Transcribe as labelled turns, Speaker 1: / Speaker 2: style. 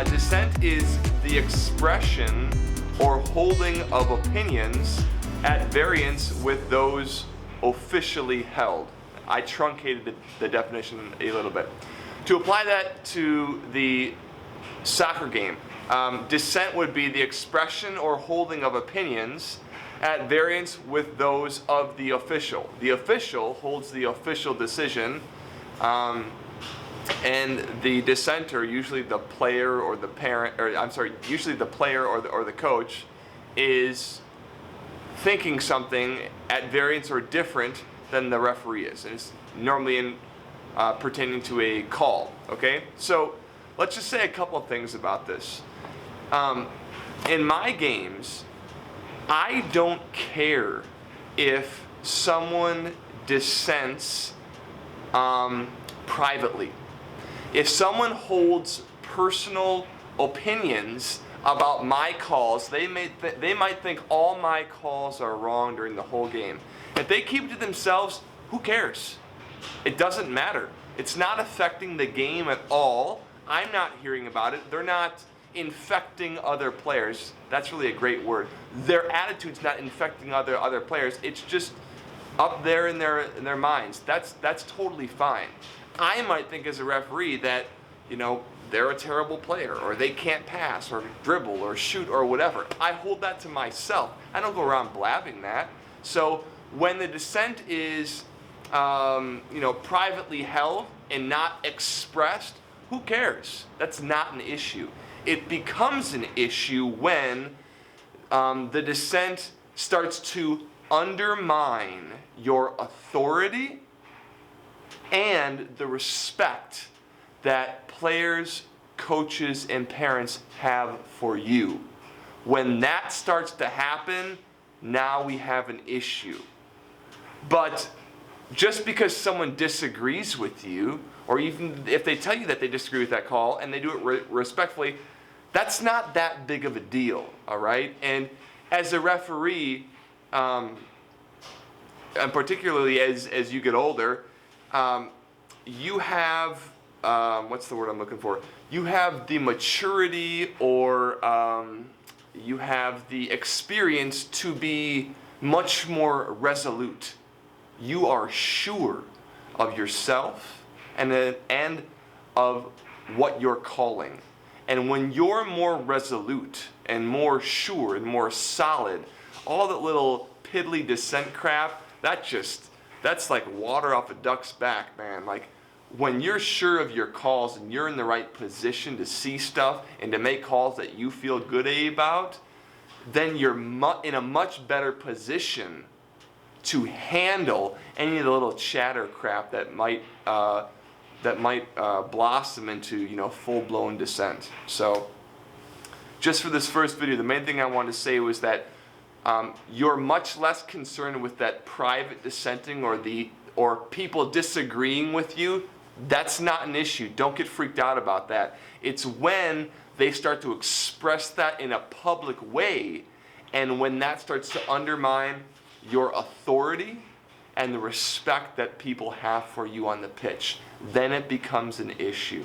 Speaker 1: Dissent is the expression or holding of opinions at variance with those officially held. I truncated the definition a little bit. To apply that to the soccer game, dissent would be the expression or holding of opinions at variance with those of the official. The official holds the official decision, and the dissenter, usually the player or the parent, usually the player or the coach, is thinking something at variance or different than the referee is. And it's normally pertaining to a call, okay? So let's just say a couple of things about this. In my games, I don't care if someone dissents privately. If someone holds personal opinions about my calls, they might think all my calls are wrong during the whole game. If they keep it to themselves, who cares? It doesn't matter. It's not affecting the game at all. I'm not hearing about it. They're not infecting other players. That's really a great word. Their attitude's not infecting other players. It's just up there in their minds. That's totally fine. I might think as a referee that, they're a terrible player, or they can't pass, or dribble, or shoot, or whatever. I hold that to myself. I don't go around blabbing that. So when the dissent is, privately held and not expressed, who cares? That's not an issue. It becomes an issue when the dissent starts to undermine your authority and the respect that players, coaches, and parents have for you. When that starts to happen, now we have an issue. But just because someone disagrees with you, or even if they tell you that they disagree with that call and they do it respectfully, that's not that big of a deal, all right? And as a referee, and particularly as you get older, you have, what's the word I'm looking for? You have the maturity or you have the experience to be much more resolute. You are sure of yourself and of what you're calling. And when you're more resolute and more sure and more solid, all that little piddly dissent crap, that's like water off a duck's back, man. Like, when you're sure of your calls and you're in the right position to see stuff and to make calls that you feel good about, then you're in a much better position to handle any of the little chatter crap that might blossom into full-blown dissent. So, just for this first video, the main thing I wanted to say was that you're much less concerned with that private dissenting or people disagreeing with you. That's not an issue. Don't get freaked out about that. It's when they start to express that in a public way, and when that starts to undermine your authority and the respect that people have for you on the pitch, then it becomes an issue.